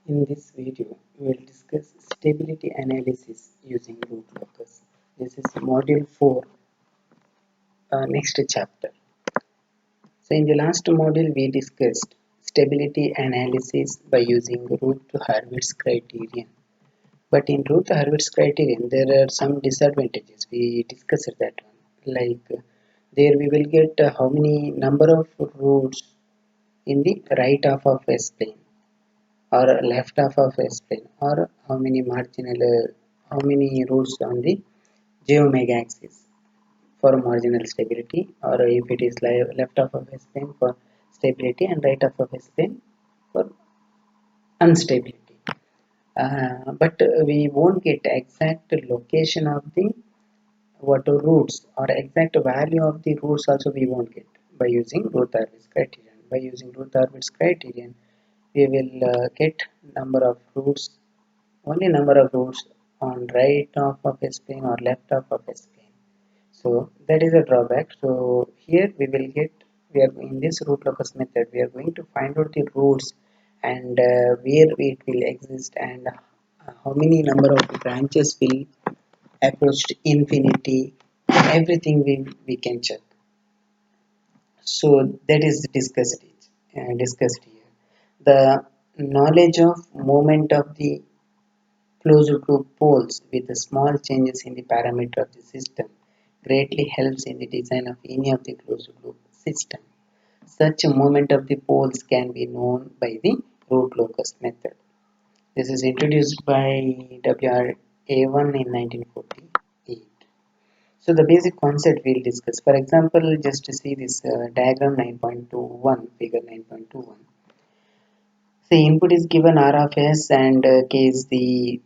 In this video, we will discuss stability analysis using root locus. This is module 4, next chapter. So in the last module, we discussed stability analysis by using Routh-Hurwitz criterion. But in Routh-Hurwitz criterion, there are some disadvantages. We discussed that one. Like there we will get how many number of roots in the right half of S-plane, or left half of S-plane, or how many roots on the j omega axis for marginal stability, or if it is left half of S-plane for stability and right half of S-plane for instability. But we won't get exact location of the what roots or exact value of the roots also we won't get by using Routh-Hurwitz criterion. By using Routh-Hurwitz criterion, we will get number of roots, only number of roots on right half of S-plane or left half of S-plane. So that is a drawback. So here we are in this root locus method, we are going to find out the roots and where it will exist, and how many number of branches will approach to infinity. Everything we can check. So that is discussed here. The knowledge of moment of the closed loop poles with the small changes in the parameter of the system greatly helps in the design of any of the closed loop system. Such a moment of the poles can be known by the root locus method. This is introduced by W.R.A.1 in 1948. So the basic concept we'll discuss. For example, just to see this diagram 9.21, figure 9.21. The input is given R of S, and K is the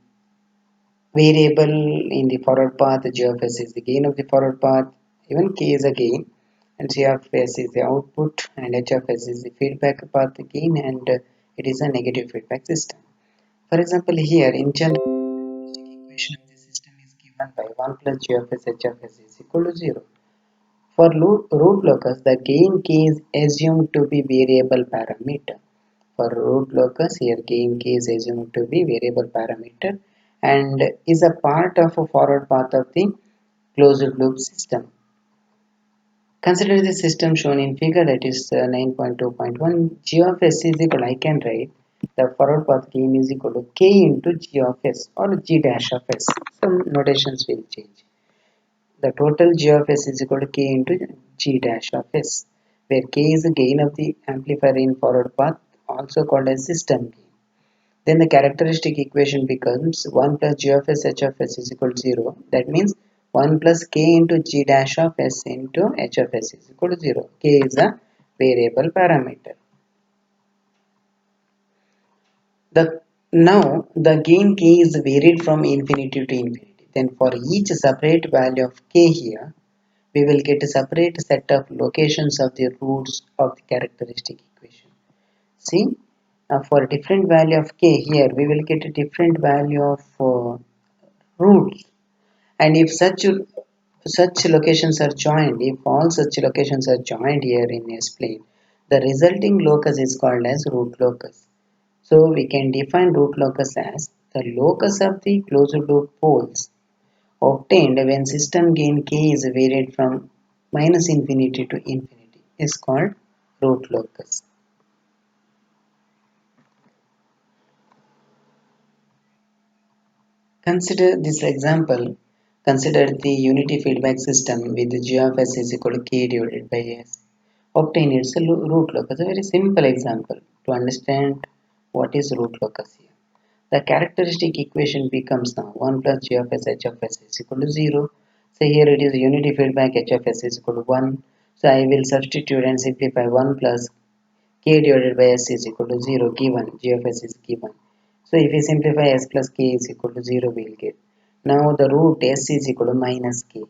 variable in the forward path. G of S is the gain of the forward path, even K is a gain, and G of S is the output, and H of S is the feedback path gain, and it is a negative feedback system. For example, here in general, the equation of the system is given by 1 plus G of S H of S is equal to 0. For root locus, the gain K is assumed to be variable parameter. For root locus, here gain K is assumed to be variable parameter and is a part of a forward path of the closed loop system. Consider the system shown in figure, that is 9.2.1. G of S is equal, I can write the forward path gain is equal to K into G of S or G dash of S. Some notations will change. The total G of S is equal to K into G dash of S, where K is the gain of the amplifier in forward path, also called as system gain. Then the characteristic equation becomes 1 plus G of S H of S is equal to 0. That means 1 plus K into G dash of S into H of S is equal to 0. K is a variable parameter. Now the gain K is varied from infinity to infinity. Then for each separate value of K here, we will get a separate set of locations of the roots of the characteristic equation. See, for a different value of K here, we will get a different value of roots. And if such locations are joined, if all such locations are joined here in S-plane, the resulting locus is called as root locus. So we can define root locus as the locus of the closed loop poles obtained when system gain K is varied from minus infinity to infinity is called root locus. Consider this example. Consider the unity feedback system with G of S is equal to K divided by S. Obtain its root locus. A very simple example to understand what is root locus here. The characteristic equation becomes now 1 plus G of S H of S is equal to 0. So here it is unity feedback H of S is equal to 1. So I will substitute and simplify 1 plus K divided by S is equal to 0 given. G of S is given. So if we simplify S plus K is equal to 0, we will get. Now the root S is equal to minus K.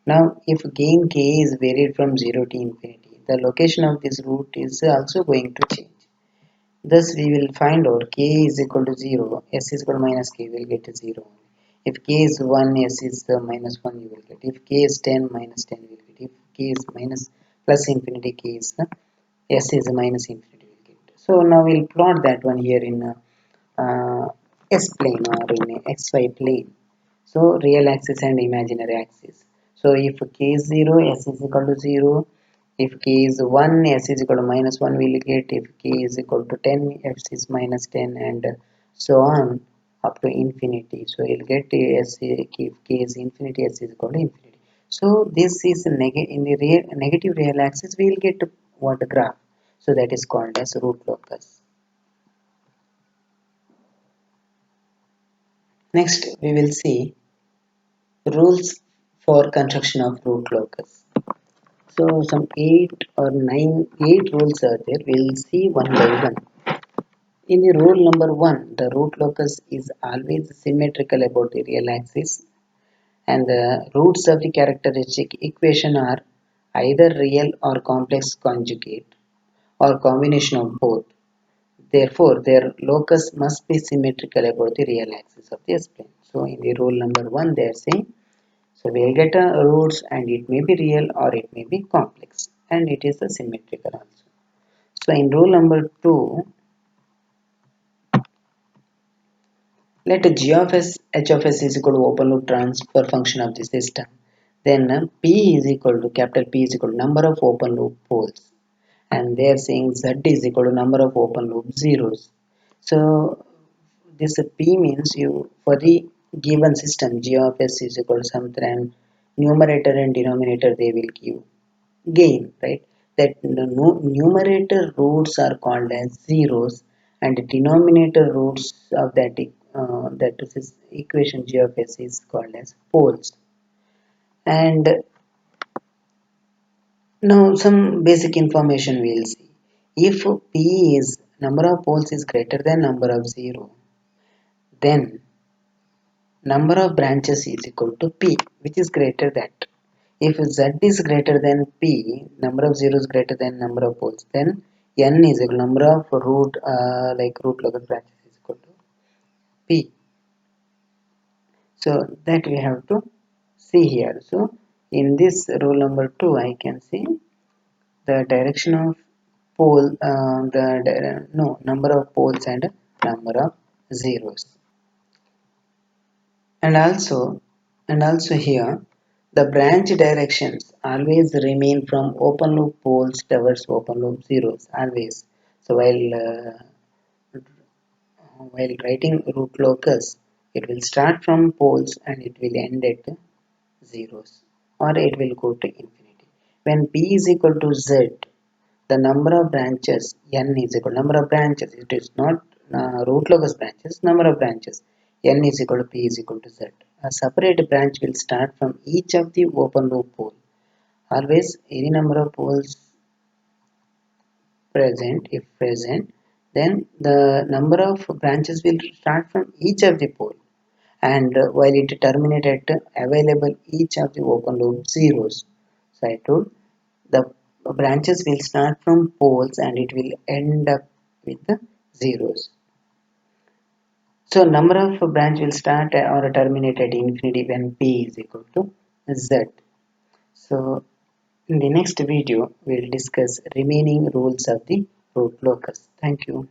Now if gain K is varied from 0 to infinity, the location of this root is also going to change. Thus we will find out K is equal to 0, S is equal to minus K, we will get 0. If K is 1, S is minus 1, you will get. If K is 10, minus 10 you will get. If K is minus plus infinity, K is S is minus infinity, we will get. So now we will plot that one here in S plane or in a XY plane. So real axis and imaginary axis. So if k is 0, s is equal to 0. If k is 1, s is equal to minus 1 we will get. If k is equal to 10, s is minus 10, and so on up to infinity. So you'll get s if k is infinity, s is equal to infinity. So this is in the negative real axis we will get what graph. So that is called as root locus. Next we will see rules for construction of root locus. So some eight rules are there. We'll see one by one. In the rule number one, the root locus is always symmetrical about the real axis, and the roots of the characteristic equation are either real or complex conjugate or combination of both. Therefore, their locus must be symmetrical about the real axis of the S-plane. So in the rule number one, they are saying so we'll get a roots and it may be real or it may be complex and it is a symmetrical also. So in rule number 2, let g of s h of s is equal to open loop transfer function of the system. Then p is equal to capital P is equal to number of open loop poles, and they are saying z is equal to number of open loop zeros. So this p means you for the given system g of s is equal to something, and numerator and denominator they will give gain, right? That the numerator roots are called as zeros and the denominator roots of that is equation g of s is called as poles. And now some basic information we'll see. If p is number of poles is greater than number of zero, then number of branches is equal to p, which is greater than. If z is greater than p, number of zeros greater than number of poles, then n is equal to number of root locus branches is equal to p. So that we have to see here. So in this rule number 2, I can see the direction of pole, number of poles and number of zeros. And also here the branch directions always remain from open loop poles towards open loop zeros always. So while writing root locus, it will start from poles and it will end at zeros, or it will go to infinity. When p is equal to z, the number of branches n is equal to number of branches. It is not root locus branches, number of branches. N is equal to p is equal to z. A separate branch will start from each of the open loop pole. Always any number of poles present, if present, then the number of branches will start from each of the pole, and while it terminate at available each of the open loop zeros. So I told the branches will start from poles and it will end up with the zeros. So number of branch will start or terminate at infinity when p is equal to z. So in the next video we'll discuss remaining rules of the root locus. Thank you.